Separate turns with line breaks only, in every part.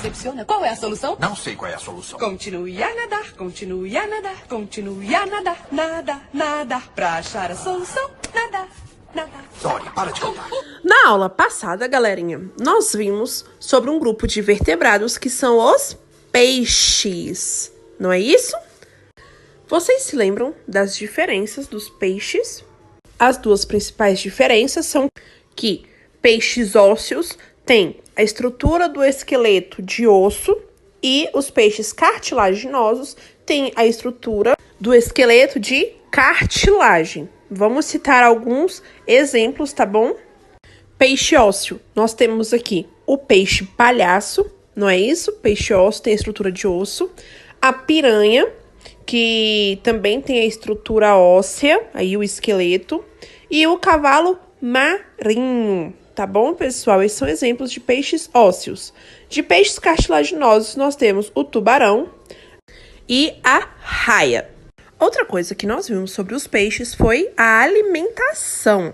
decepciona. Qual é a solução?
Não sei qual é a solução.
Continue a nadar, continue a nadar, continue a nadar, nadar, nadar. Pra achar a solução, nadar, nadar.
Dory, para de cantar.
Na aula passada, galerinha, nós vimos sobre um grupo de vertebrados que são os peixes. Não é isso? Vocês se lembram das diferenças dos peixes? As duas principais diferenças são que peixes ósseos têm a estrutura do esqueleto de osso e os peixes cartilaginosos têm a estrutura do esqueleto de cartilagem. Vamos citar alguns exemplos, tá bom? Peixe ósseo. Nós temos aqui o peixe palhaço, não é isso? Peixe ósseo tem a estrutura de osso. A piranha, que também tem a estrutura óssea, aí o esqueleto. E o cavalo marinho, tá bom, pessoal? Esses são exemplos de peixes ósseos. De peixes cartilaginosos, nós temos o tubarão e a raia. Outra coisa que nós vimos sobre os peixes foi a alimentação.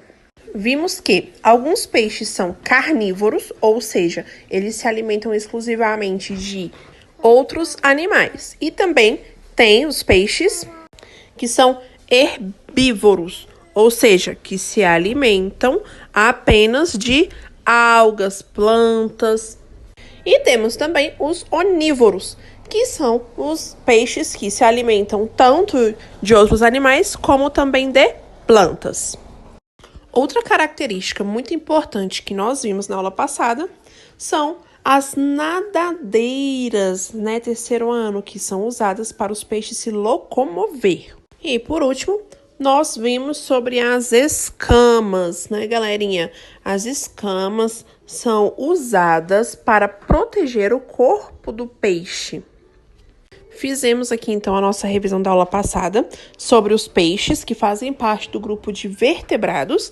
Vimos que alguns peixes são carnívoros, ou seja, eles se alimentam exclusivamente de outros animais. E também tem os peixes que são herbívoros, ou seja, que se alimentam apenas de algas, plantas. E temos também os onívoros, que são os peixes que se alimentam tanto de outros animais como também de plantas. Outra característica muito importante que nós vimos na aula passada são as nadadeiras, né, terceiro ano, que são usadas para os peixes se locomover. E por último, nós vimos sobre as escamas, né, galerinha? As escamas são usadas para proteger o corpo do peixe. Fizemos aqui, então, a nossa revisão da aula passada sobre os peixes que fazem parte do grupo de vertebrados.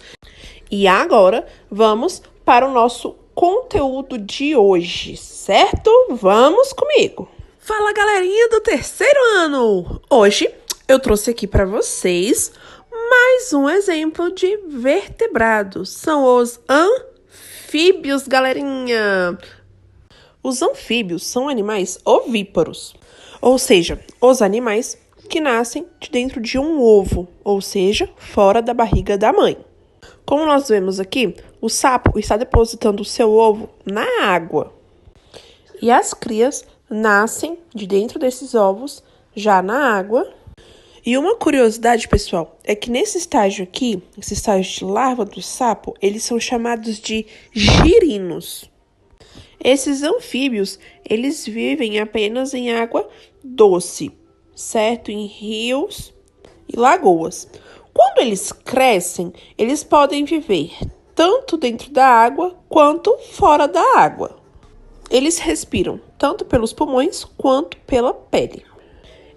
E agora, vamos para o nosso conteúdo de hoje, certo? Vamos comigo! Fala, galerinha do terceiro ano! Hoje, eu trouxe aqui para vocês mais um exemplo de vertebrados. São os anfíbios, galerinha! Os anfíbios são animais ovíparos. Ou seja, os animais que nascem de dentro de um ovo, ou seja, fora da barriga da mãe. Como nós vemos aqui, o sapo está depositando o seu ovo na água. E as crias nascem de dentro desses ovos, já na água. E uma curiosidade, pessoal, é que nesse estágio aqui, esse estágio de larva do sapo, eles são chamados de girinos. Esses anfíbios, eles vivem apenas em água doce, certo? Em rios e lagoas. Quando eles crescem, eles podem viver tanto dentro da água quanto fora da água. Eles respiram tanto pelos pulmões quanto pela pele.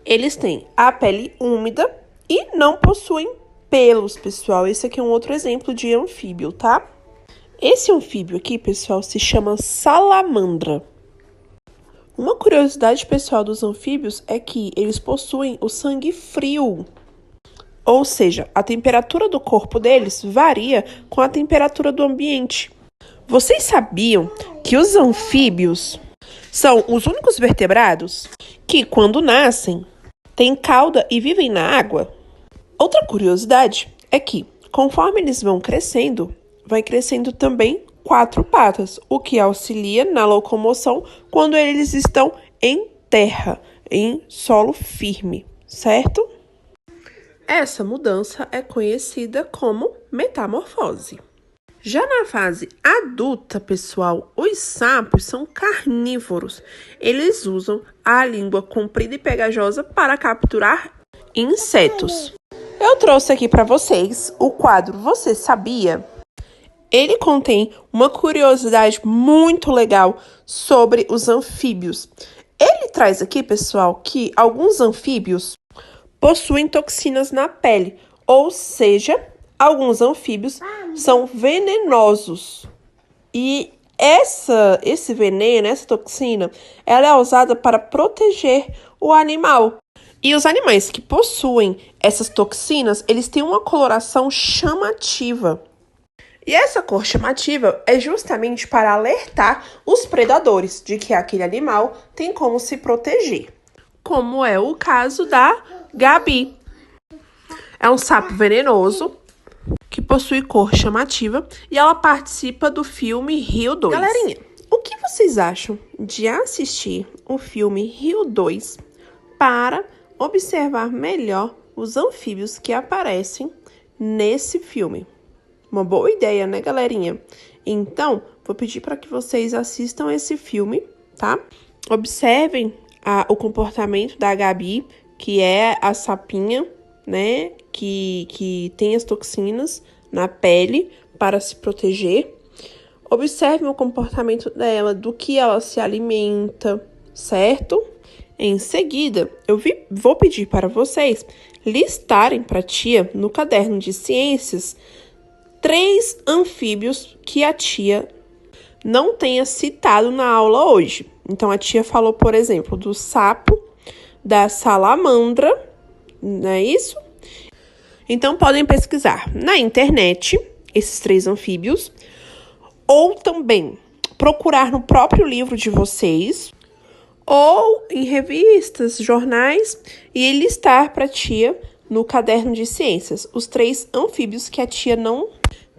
Eles têm a pele úmida e não possuem pelos, pessoal. Esse aqui é um outro exemplo de anfíbio, tá? Esse anfíbio aqui, pessoal, se chama salamandra. Uma curiosidade, pessoal, dos anfíbios é que eles possuem o sangue frio. Ou seja, a temperatura do corpo deles varia com a temperatura do ambiente. Vocês sabiam que os anfíbios são os únicos vertebrados que, quando nascem, têm cauda e vivem na água? Outra curiosidade é que, conforme eles vão crescendo, vai crescendo também 4 patas, o que auxilia na locomoção quando eles estão em terra, em solo firme, certo? Essa mudança é conhecida como metamorfose. Já na fase adulta, pessoal, os sapos são carnívoros. Eles usam a língua comprida e pegajosa para capturar insetos. Eu trouxe aqui para vocês o quadro Você Sabia? Ele contém uma curiosidade muito legal sobre os anfíbios. Ele traz aqui, pessoal, que alguns anfíbios possuem toxinas na pele, ou seja, alguns anfíbios são venenosos. E esse veneno, essa toxina, ela é usada para proteger o animal. E os animais que possuem essas toxinas, eles têm uma coloração chamativa. E essa cor chamativa é justamente para alertar os predadores de que aquele animal tem como se proteger. Como é o caso da Gabi. É um sapo venenoso que possui cor chamativa e ela participa do filme Rio 2. Galerinha, o que vocês acham de assistir o filme Rio 2 para observar melhor os anfíbios que aparecem nesse filme? Uma boa ideia, né, galerinha? Então, vou pedir para que vocês assistam esse filme, tá? Observem o comportamento da Gabi, que é a sapinha, né, que tem as toxinas na pele para se proteger. Observem o comportamento dela, do que ela se alimenta, certo? Em seguida, vou pedir para vocês listarem para a tia, no caderno de ciências, 3 anfíbios que a tia não tenha citado na aula hoje. Então, a tia falou, por exemplo, do sapo, da salamandra, não é isso? Então, podem pesquisar na internet esses 3 anfíbios, ou também procurar no próprio livro de vocês, ou em revistas, jornais, e listar para a tia, no caderno de ciências, os 3 anfíbios que a tia não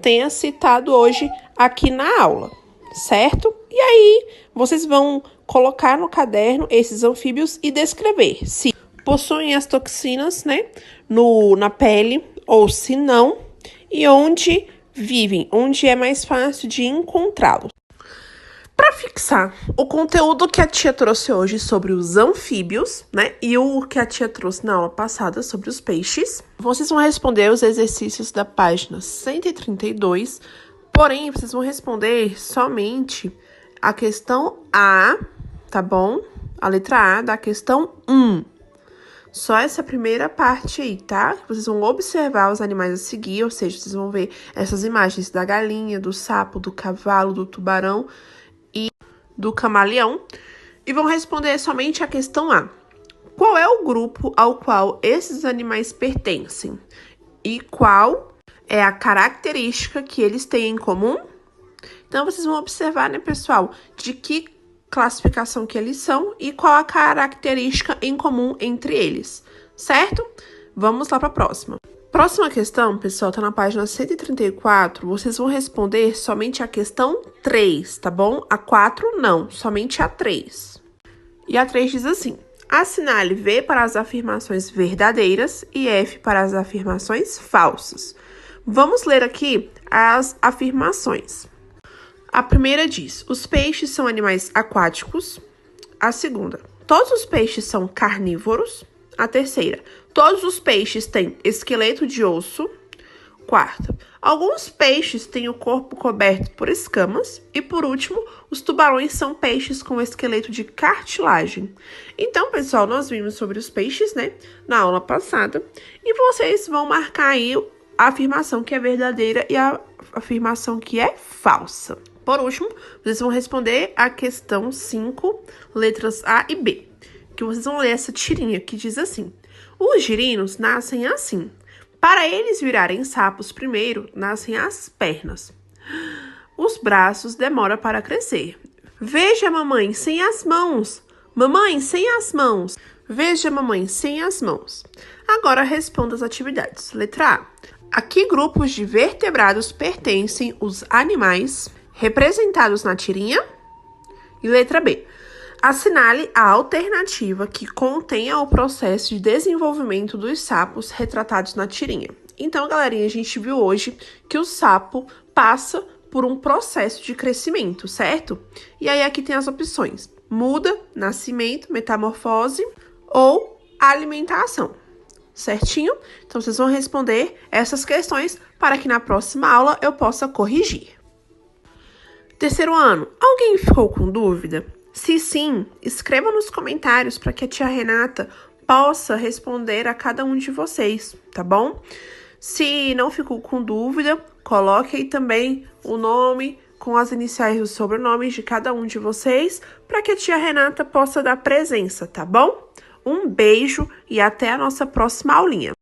tenha citado hoje aqui na aula, certo? E aí, vocês vão colocar no caderno esses anfíbios e descrever se possuem as toxinas, né, na pele, ou se não, e onde vivem, onde é mais fácil de encontrá-los. Para fixar o conteúdo que a tia trouxe hoje sobre os anfíbios, né, e o que a tia trouxe na aula passada sobre os peixes, vocês vão responder os exercícios da página 132, porém, vocês vão responder somente a questão A, tá bom? A letra A da questão 1. Só essa primeira parte aí, tá? Vocês vão observar os animais a seguir, ou seja, vocês vão ver essas imagens da galinha, do sapo, do cavalo, do tubarão e do camaleão, e vão responder somente a questão A. Qual é o grupo ao qual esses animais pertencem? E qual é a característica que eles têm em comum? Então, vocês vão observar, né, pessoal, de que classificação que eles são e qual a característica em comum entre eles, certo? Vamos lá para a próxima. Próxima questão, pessoal, tá na página 134. Vocês vão responder somente a questão 3, tá bom? A 4 não, somente a 3. E a 3 diz assim: assinale V para as afirmações verdadeiras e F para as afirmações falsas. Vamos ler aqui as afirmações. A primeira diz: os peixes são animais aquáticos. A segunda: todos os peixes são carnívoros. A terceira: todos os peixes têm esqueleto de osso. Quarta: alguns peixes têm o corpo coberto por escamas. E por último, os tubarões são peixes com esqueleto de cartilagem. Então, pessoal, nós vimos sobre os peixes, né, na aula passada. E vocês vão marcar aí a afirmação que é verdadeira e a afirmação que é falsa. Por último, vocês vão responder a questão 5, letras A e B, que vocês vão ler essa tirinha que diz assim: os girinos nascem assim. Para eles virarem sapos primeiro, nascem as pernas. Os braços demoram para crescer. Veja, mamãe, sem as mãos. Mamãe, sem as mãos. Veja, mamãe, sem as mãos. Agora responda as atividades. Letra A: a que grupos de vertebrados pertencem os animais representados na tirinha? E letra B: assinale a alternativa que contenha o processo de desenvolvimento dos sapos retratados na tirinha. Então, galerinha, a gente viu hoje que o sapo passa por um processo de crescimento, certo? E aí aqui tem as opções: muda, nascimento, metamorfose ou alimentação. Certinho? Então, vocês vão responder essas questões para que na próxima aula eu possa corrigir. Terceiro ano, alguém ficou com dúvida? Se sim, escreva nos comentários para que a tia Renata possa responder a cada um de vocês, tá bom? Se não ficou com dúvida, coloque aí também o nome com as iniciais dos sobrenomes de cada um de vocês para que a tia Renata possa dar presença, tá bom? Um beijo e até a nossa próxima aulinha.